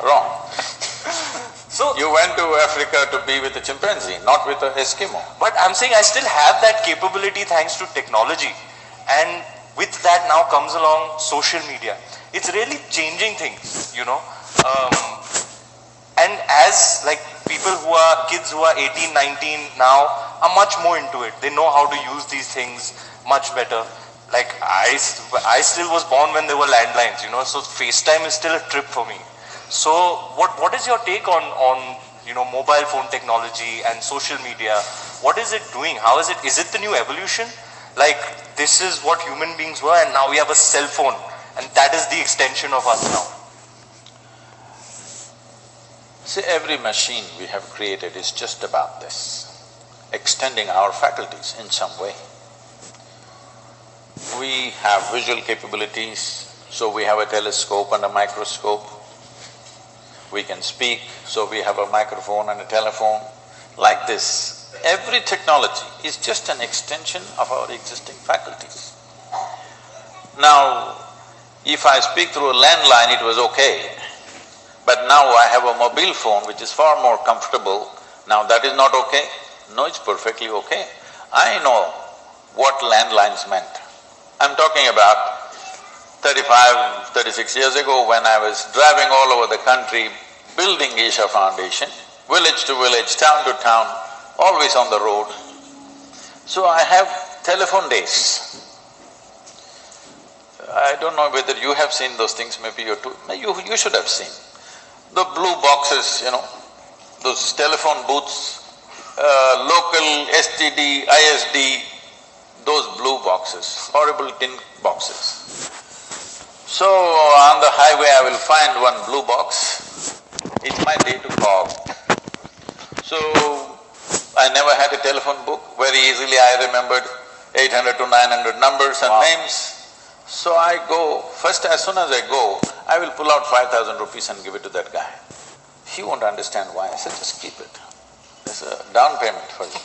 Wrong. So You went to Africa to be with a chimpanzee, not with an Eskimo. but I'm saying I still have that capability thanks to technology, and with that now comes along social media. It's really changing things, you know. And as like people who are, kids who are 18, 19 now are much more into it. They know how to use these things much better. Like I still was born when there were landlines, you know, so FaceTime is still a trip for me. So what is your take on you know, mobile phone technology and social media? What is it doing? How is it the new evolution? Like this is what human beings were and now we have a cell phone and that is the extension of us now. See, every machine we have created is just about this, extending our faculties in some way. We have visual capabilities, so we have a telescope and a microscope. We can speak, so we have a microphone and a telephone. Like this, every technology is just an extension of our existing faculties. Now, if I speak through a landline, it was okay. But now I have a mobile phone which is far more comfortable. Now that is not okay? No, it's perfectly okay. I know what landlines meant. I'm talking about 35, 36 years ago when I was driving all over the country, building Isha Foundation, village to village, town to town, always on the road. So I have telephone days. I don't know whether you have seen those things, maybe you too… You should have seen. The blue boxes, you know, those telephone booths, local STD, ISD, those blue boxes, horrible tin boxes. So on the highway I will find one blue box, it's my day to call. So I never had a telephone book, very easily I remembered 800 to 900 numbers and names. So I go, first as soon as I go, I will pull out 5,000 rupees and give it to that guy. He won't understand why. I said, just keep it. There's a down payment for you.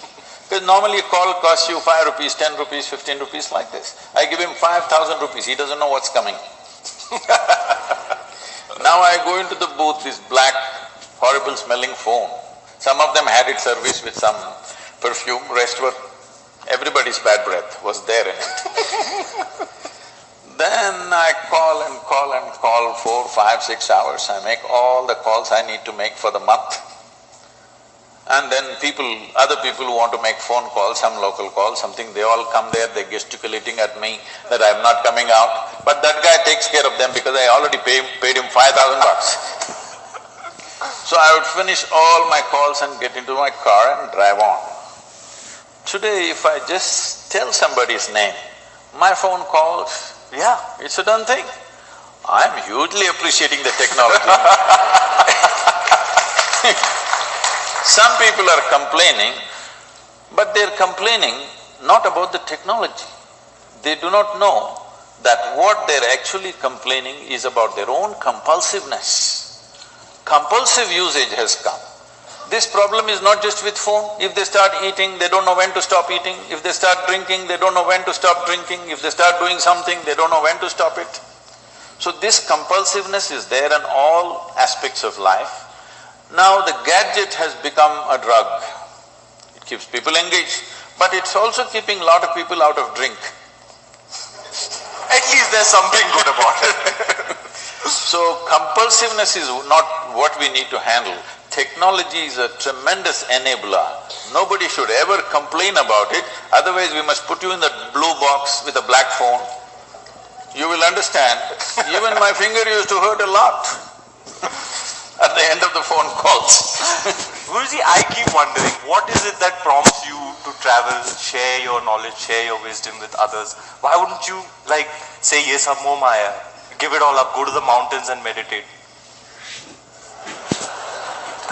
Because normally a call costs you 5 rupees, 10 rupees, 15 rupees like this. I give him 5,000 rupees, he doesn't know what's coming. Now I go into the booth, this black, horrible smelling phone. Some of them had it serviced with some perfume, rest were… everybody's bad breath was there in it. Then I call and call and call 4, 5, 6 hours. I make all the calls I need to make for the month. And then other people who want to make phone calls, some local calls, something, they all come there, they're gesticulating at me that I'm not coming out. But that guy takes care of them because I already paid him 5,000 bucks. So I would finish all my calls and get into my car and drive on. Today, if I just tell somebody's name, my phone calls, yeah, it's a done thing. I'm hugely appreciating the technology. Some people are complaining, but they're complaining not about the technology. They do not know that what they're actually complaining is about their own compulsiveness. Compulsive usage has come. This problem is not just with phone. If they start eating, they don't know when to stop eating. If they start drinking, they don't know when to stop drinking. If they start doing something, they don't know when to stop it. So this compulsiveness is there in all aspects of life. Now the gadget has become a drug. It keeps people engaged, but it's also keeping a lot of people out of drink. At least there's something good about it. So compulsiveness is not what we need to handle. Technology is a tremendous enabler. Nobody should ever complain about it, otherwise we must put you in that blue box with a black phone. You will understand, even my finger used to hurt a lot at the end of the phone calls. Guruji, I keep wondering, what is it that prompts you to travel, share your knowledge, share your wisdom with others? Why wouldn't you like say, ye sab moh maya, give it all up, go to the mountains and meditate?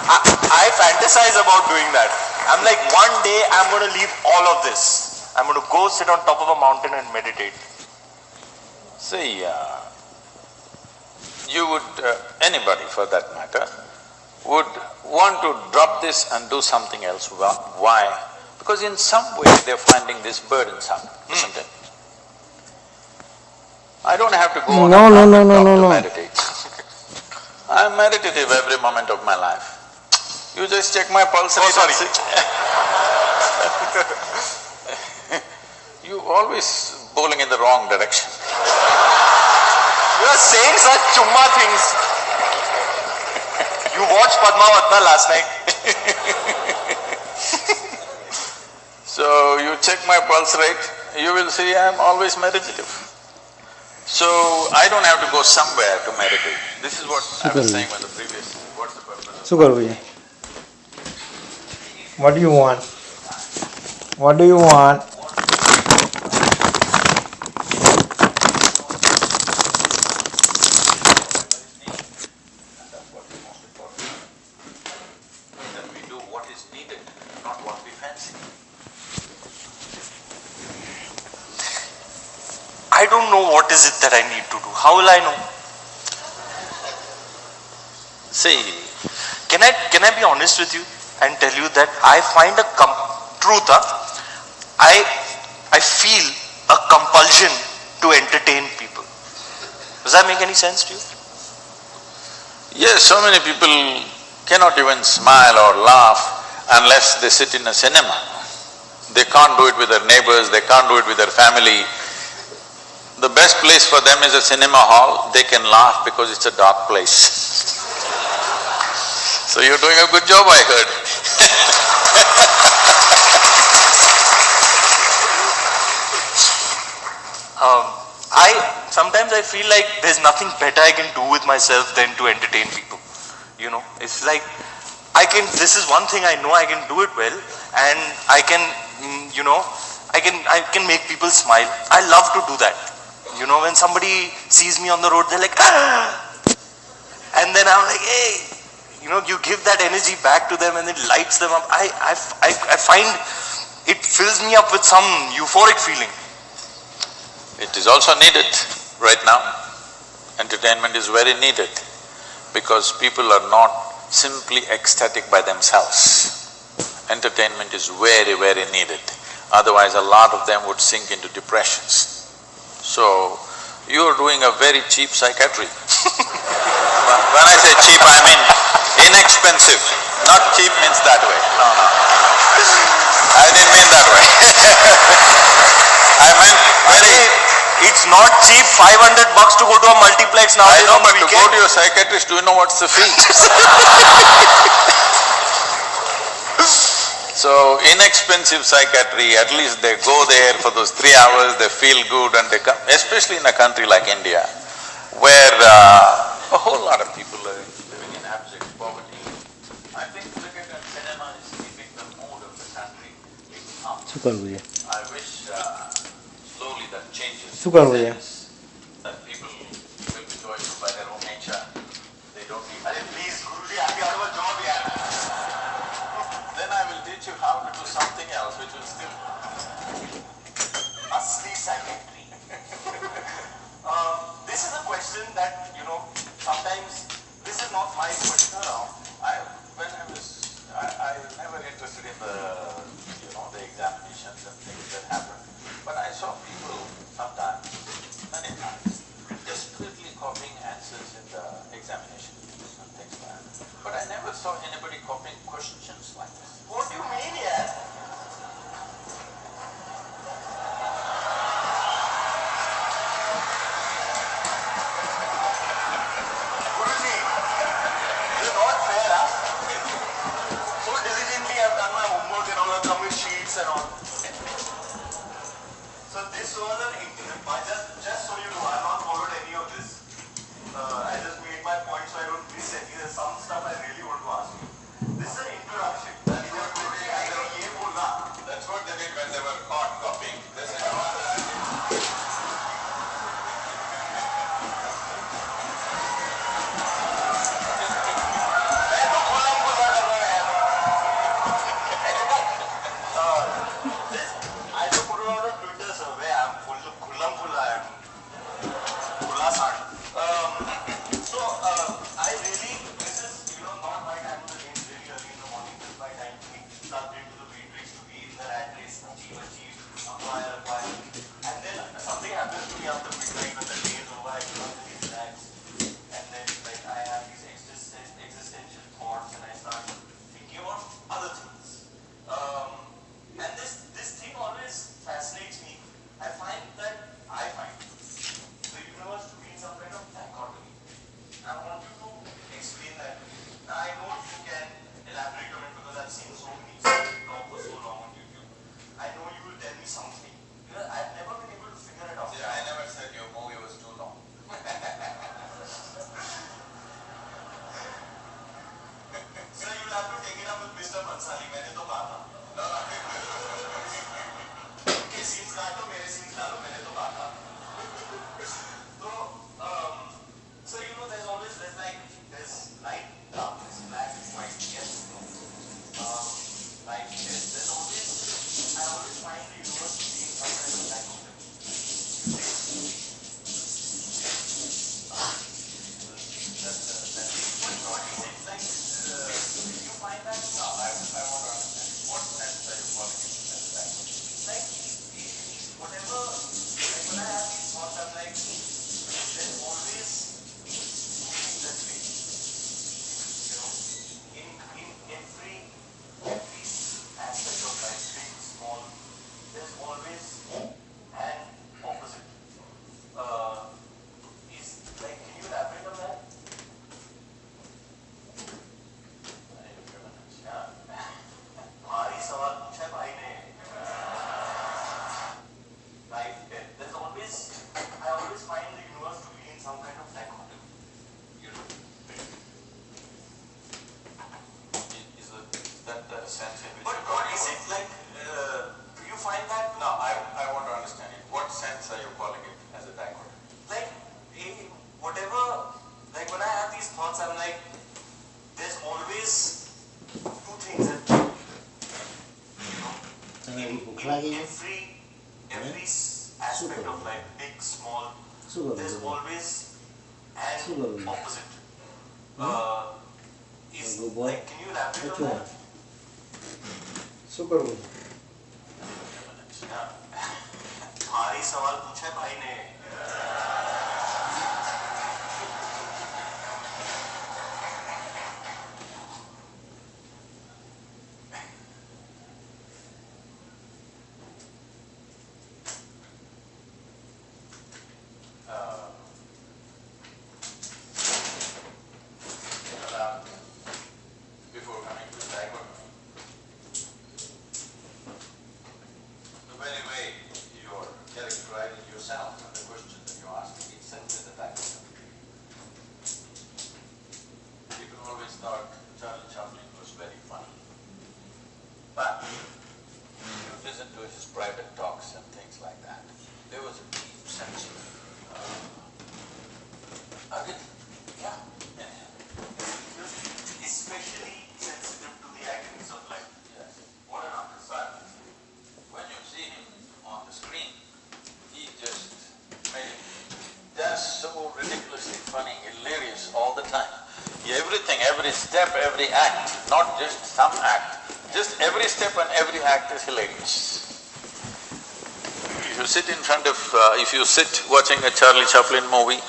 I fantasize about doing that. I'm like, one day I'm going to leave all of this. I'm going to go sit on top of a mountain and meditate. See, you would… anybody for that matter, would want to drop this and do something else. Why? Because in some way they're finding this burdensome, isn't it? I don't have to go on a mountain top to meditate. I'm meditative every moment of my life. You just check my pulse rate. sorry. You always bowling in the wrong direction. You are saying such chumma things. You watched Padmavatna last night. So you check my pulse rate, you will see I'm always meditative. So I don't have to go somewhere to meditate. This is what I was saying when the previous… What's the purpose? Sugar, what do you want? What do you want? That we do what is needed, not what we fancy. I don't know what is it that I need to do. How will I know? See, Can I be honest with you and tell you that I find a truth, I feel a compulsion to entertain people. Does that make any sense to you? yes, so many people cannot even smile or laugh unless they sit in a cinema. They can't do it with their neighbors, they can't do it with their family. The best place for them is a cinema hall, they can laugh because it's a dark place. So you're doing a good job, I heard. Sometimes I feel like there's nothing better I can do with myself than to entertain people. You know, it's like this is one thing I know I can do it well, and I can, I can make people smile. I love to do that. You know, when somebody sees me on the road, they're like, ah! And then I'm like, hey, you give that energy back to them and it lights them up. I find it fills me up with some euphoric feeling. It is also needed right now. Entertainment is very needed because people are not simply ecstatic by themselves. Entertainment is very, very needed. Otherwise, a lot of them would sink into depressions. So, you are doing a very cheap psychiatry. When I say cheap, I mean inexpensive. Not cheap means that way. No. I didn't mean that way. I meant very… It's not cheap, 500 bucks to go to a multiplex now. I know, but to go to your psychiatrist, do you know what's the fee? So, inexpensive psychiatry, at least they go there for those 3 hours, they feel good and they come… Especially in a country like India, where a whole lot of people are living in abject poverty. I think cricket and cinema is keeping the mood of the country up. I wish slowly that changes. That people will be joyful by their own nature. They don't need… Please, Guruji, I'm out of a job, yeah. Then I will teach you how to do something else which will still… Asli psychiatry. This is a question that, sometimes, this is not my question. When I was… I was never interested in the examinations and things that happen. But I saw people sometimes, many times, desperately copying answers in the examination and things like that. But I never saw anybody copying questions like this. What do you mean, yeah? Guruji, you're not fair, huh? So diligently I've done my homework and all, I've come with sheets and all. So this was an just so you know, I've not followed any of this. I just made my point so I don't miss any. There's some stuff I really want to ask you. This is an introduction. That's what they did when they were caught copying. They said, I just put it on a Twitter survey. I'm So I really, this is not my time. every aspect of life, big, small, there's always an opposite. Like, can you elaborate on that? Super good. भारी सवाल पूछा है भाई ने. Before coming to the dichotomy, the very way you're characterizing yourself and the question that you ask itself is a dichotomy. People always thought Charlie Chaplin was very funny. But if you listen to his private talks and things like that, there was a deep sense of agony. Yeah. Especially sensitive to the agonies of life. Yes. What an artist. But when you see him on the screen, he just made it just so ridiculously funny, hilarious all the time. Everything, every step, every act, not just some act, just every step and every act is hilarious. If you sit in front of… if you sit watching a Charlie Chaplin movie,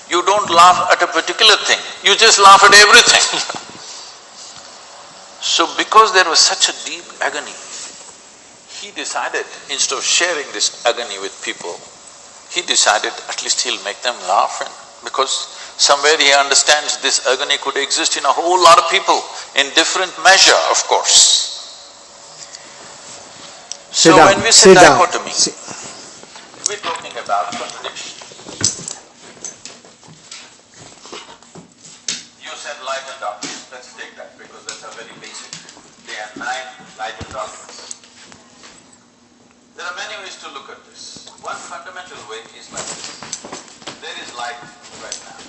you don't laugh at a particular thing, you just laugh at everything. So because there was such a deep agony, he decided, instead of sharing this agony with people, he decided at least he'll make them laugh, and because somewhere he understands this agony could exist in a whole lot of people, in different measure, of course. So when we say dichotomy, we're talking about contradiction. You said light and darkness, let's take that because that's a very basic. Day and night, light and darkness. There are many ways to look at this. One fundamental way is like this. There is light right now.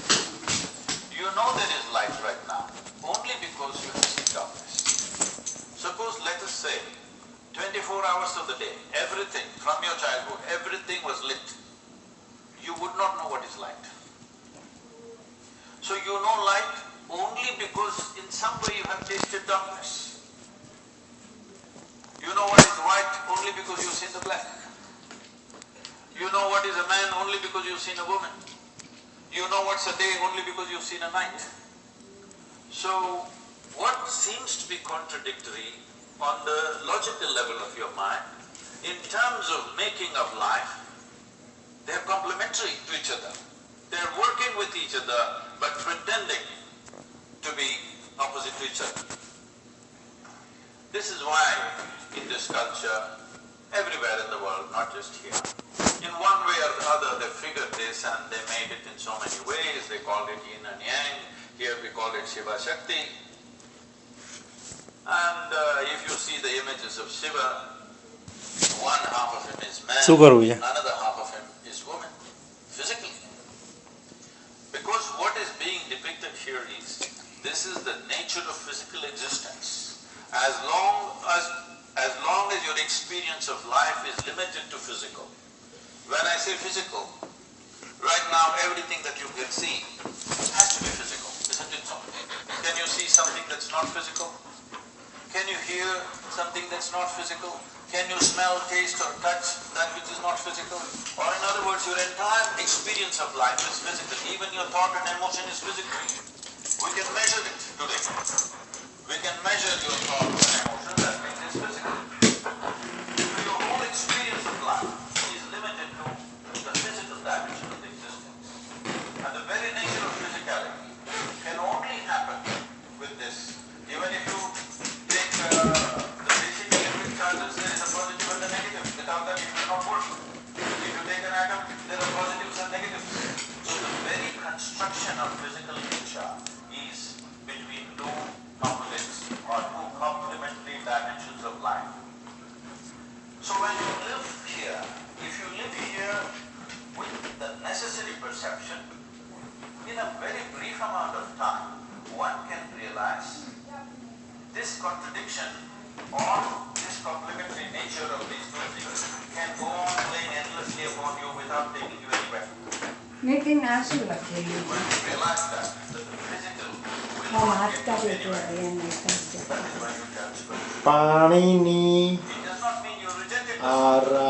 You know there is light right now only because you have seen darkness. Suppose, let us say, 24 hours of the day, everything from your childhood, everything was lit. You would not know what is light. So you know light only because in some way you have tasted darkness. You know what is white only because you've seen the black. You know what is a man only because you've seen a woman. You know what's a day only because you've seen a night. So what seems to be contradictory on the logical level of your mind, in terms of making of life, they're complementary to each other. They're working with each other but pretending to be opposite to each other. This is why in this culture, everywhere in the world, not just here, in one way or the other they figured this and they made it in so many ways. They called it yin and yang, here we call it Shiva Shakti. And if you see the images of Shiva, one half of him is man, another half of him is woman, physically. Because what is being depicted here is, this is the nature of physical existence. As long as your experience of life is limited to physical. When I say physical, right now everything that you can see has to be physical, isn't it so? Can you see something that's not physical? Can you hear something that's not physical? Can you smell, taste or touch that which is not physical? Or in other words, your entire experience of life is physical. Even your thought and emotion is physical. We can measure it today. We can measure your thought and emotion, that means it's physical. So your whole experience of life is limited to the physical dimension of existence. And the very nature of physicality can only happen with this. Even if you take the basic electric charges, there is a positive and a negative. Without that it will not work. If you take an atom, there are positives and negatives. So the very construction of physical nature is between two opposites or two complementary dimensions of life. So when you live here, if you live here with the necessary perception, in a very brief amount of time, one can realize this contradiction or this complementary nature of these two things can go on playing endlessly upon you without taking you anywhere. Meeting national luckily. When you realize that the physical will Oh, not hard get cut you it anywhere, again. that is when you transfer. પાણીની It does not mean you rejected the આરા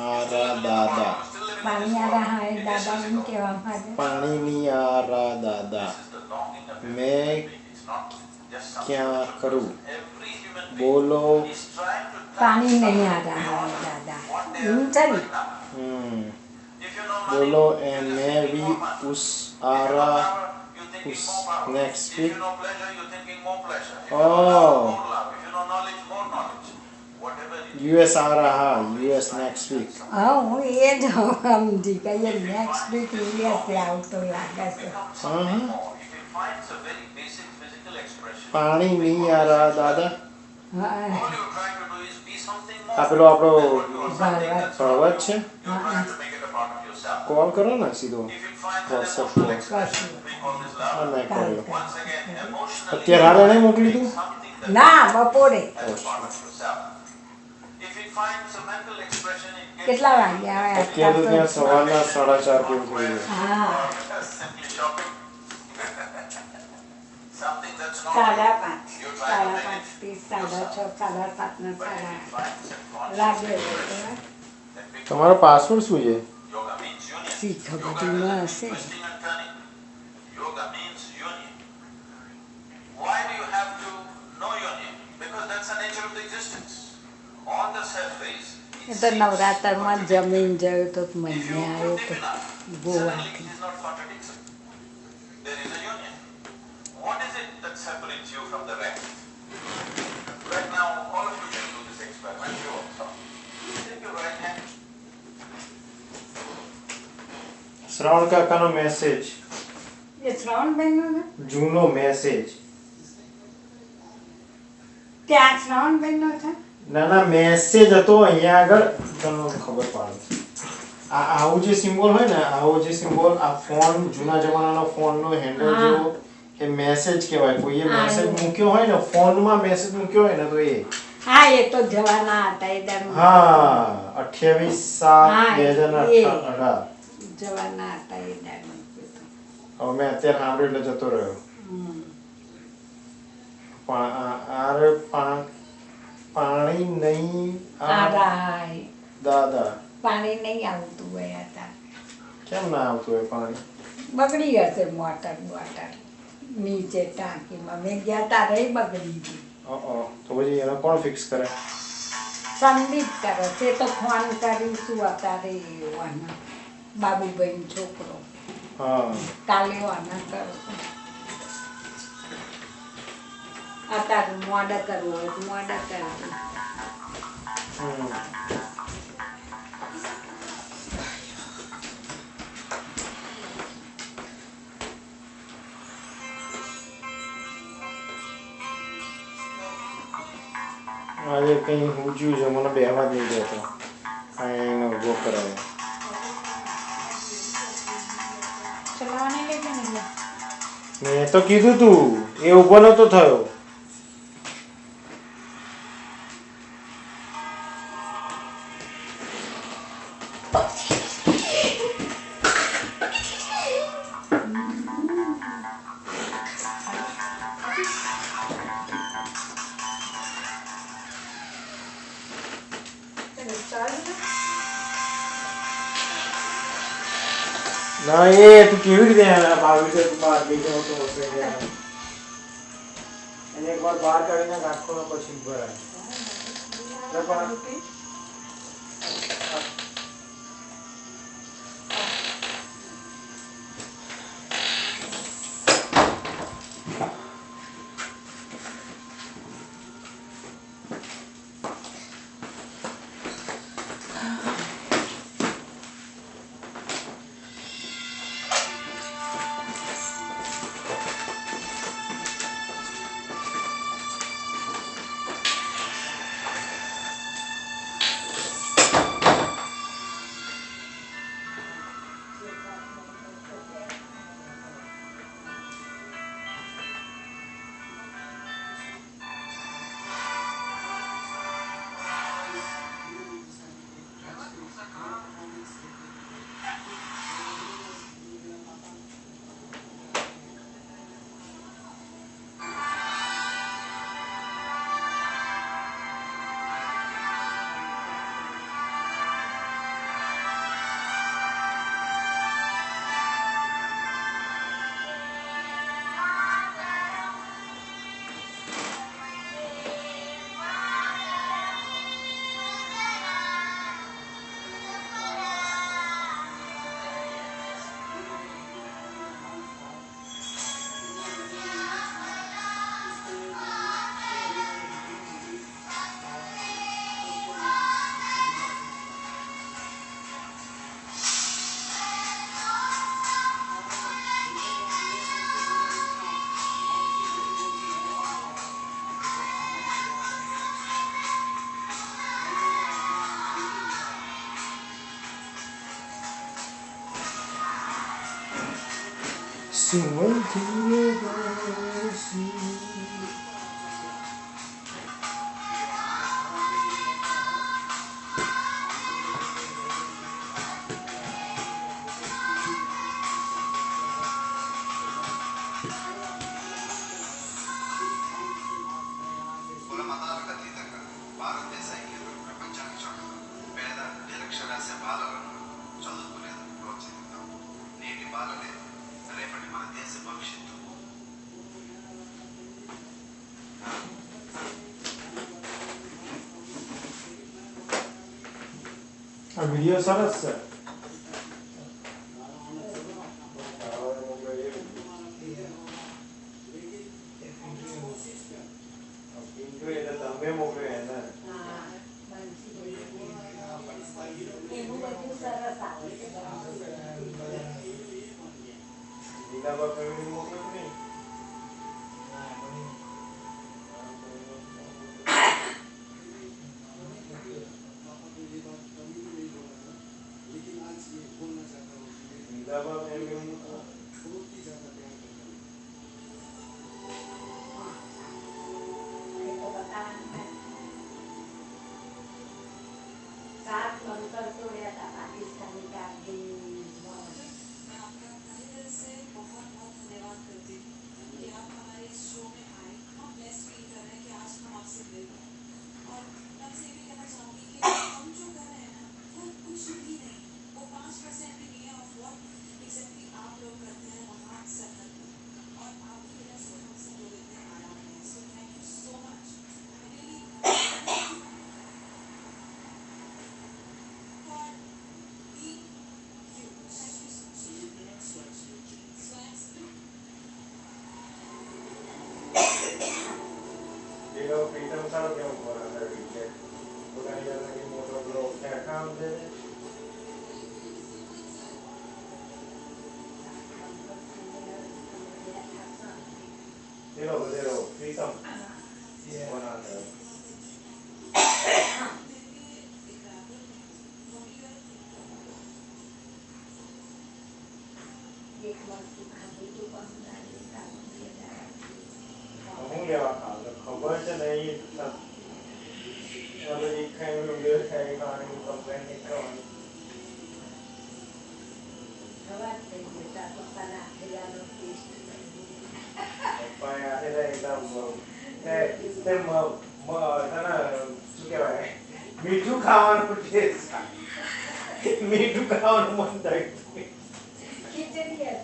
આરા દાદા you're still living in પાણી this Arrah world. Hi It is દાદા એમ physical. કહેવા માંગે. પાણીની આરા દાદા This is the longing of every મેં human being. It's not just some ક્યાં spiritual કરું person. Every human being બોલો is trying to પાણી touch નહીં something આરા beyond હાય દાદા what they એવું are છે ને? right now. If you know money, બોલો you're am just man thinking be more money. Us If you know aura power, you're thinking us more power. next If week. you know pleasure, you're thinking more pleasure. If you Oh. know love, more love. If you know knowledge, more knowledge. Whatever it is. US આ રहा US next week હા હું એ જ સમજી ગઈ next week USA આવતો લાગે છે. Become something more. If it finds a very basic physical expression, પાણીની આરા દાદા હા all you're trying to do is be something more. આ પેલો આપણો than what you are something that's not પ્રવત you. છે You're trying to make it a part of yourself. Call કરો ને સીધો If it finds an WhatsApp emotional call. expression, we call this love. આ મેં કર્યો Once again, emotionally, અત્યારે હારે નહીં મોકલી તું something that ના બપોરે as a part of yourself. If it finds a mental expression, it gets કેટલા વાગ્યા આવે અત્યારે તો ત્યાં સવારના 4:30 કેવું થઈ ગયું હા simply shopping. Something that's not સાડા you. પાંચ You're trying સાડા to make પાંચ it થી સાડા છ સાડા સાત ને But if સાડા it finds a conscious લાગે expression, then we call તમારો પાસવર્ડ શું છે yoga means union. શીખ Yoga બધું doesn't ના mean હશે. twisting and turning. Yoga means union. Why do you have to know union? Because that's the nature of the existence. On the surface, A it તો seems નવરાત્રમાં જમીન ગયો તો if you મહિને go આવ્યો deep તો enough, suddenly ગોવાથી it is not contradictory. There is a union. What is it that separates you from the rest? Right now, all of you can do this experiment. You also. Take your right hand. Shravan કાકાનો message એ શ્રવણબેનનો છે જૂનો message ત્યાં શ્રવણબેનનો છે ના ના message હતો અહીંયા આગળ તમને ખબર પડે આવું જે સિમ્બોલ હોય ને આવો જે સિમ્બોલ આ ફોન જૂના જમાનાનો ફોનનો હેન્ડલ હા. જેવો એ મેસેજ કહેવાય કોઈએ હા, મેસેજ એવું. મૂક્યો હોય ને ફોનમાં મેસેજ મૂક્યો હોય ને તો એ હા એ તો જવાના હતા એ દર હા 28/7/2018 જવાના હતા એ દર હવે મેં અત્યારે સાંભળ્યું એટલે જતો રહ્યો પાણી નહીં આરાય દાદા પાણી નહીં આવતું હોય હતા કેમ ના આવતું હોય પાણી બગડી હશે મોટર બોટર નીચે ટાંકીમાં મેં ગયા તારે બગડી ગઈ તો પછી એને કોણ ફિક્સ કરે સંદીપ કરે છે તો ફોન કરીશું અત્યારે વાના બાબુભાઈ છોકરો હા કાલે વાના કરો અત્યારે મોડા કરવું હોય તો મોડા કરવું હમ. આજે કંઈ ઊંચ્યું છે મને બેહવા જ નહીં દેતો આ એને ઊભો કરાવે ચલાવવાને લઈ જાય ને મેં તો કીધું તું એ ઊભો નતો થયો ના એ તું કેવી રીતે આવી રીતે તું બહાર લઈ જાવ તો હશે એને એકવાર બહાર કાઢીને રાખો ને પછી ભરાય కుల మతాలకు అతీతంగా భారతదేశ ఐక్యతను ప్రపంచానికి చాటుదాం. పేద నిరక్షరాస్య బాలలను చదువుకునేందుకు ప్రోత్సహిద్దాం. నేటి బాలలే రేపటి మన దేశ భవిష్యత్తు. આ વિડિયો સરસ છે. તમે મોકલ્યો એને એવું બધું સરસ આવે છે. લીલાબા ફેમિલી મોકલ્યો નહીં. લીલાબા ફેમિલી એ તો બતાવવાનું થાય. સાત બંકર તોડ્યા હતા પાકિસ્તાની કારગિલ. मैं आपका तहे दिल से बहुत बहुत धन्यवाद करती हूँ कि आप हमारे इस शो में आए. हम ब्लेस्ड फील कर रहे हैं कि आज हम आपसे मिल रहे हैं. और मैं आपसे ये भी कहना चाहूँगी कि हम जो कर रहे हैं ना वो कुछ भी नहीं, वो 5% भी नहीं है ऑफ व्हाट एग्जैक्टली आप लोग करते हैं वहाँ सरहद में. और आपकी वजह से हम सब लोग इतने आराम हैं. So thank you so much. Really for being you. Thank you so much. Swags. એ લોકો પ્રીતમ સારો કેવો બોલા હતા એટલે પોતાની જાતને મોટો બ્લોગ ત્યાં કામ છે. એ લોકો પ્રીતમ કોના હતા એક વસ્તુ ખાધી તું પણ હું લેવા ખાવ ખબર છે ને એ બધી ખાઈ બે ખાઈ ખાવાની કમ્પ્લેન નહીં કરવાની. ખબર થઈ ગયું તાર પપ્પાના આપેલાનો ટેસ્ટ. પપ્પાએ આખેલા એકદમ શું કહેવાય મીઠું ખાવાનું ટેસ્ટ મીઠું ખાવાનું મન થાય. ખીચડી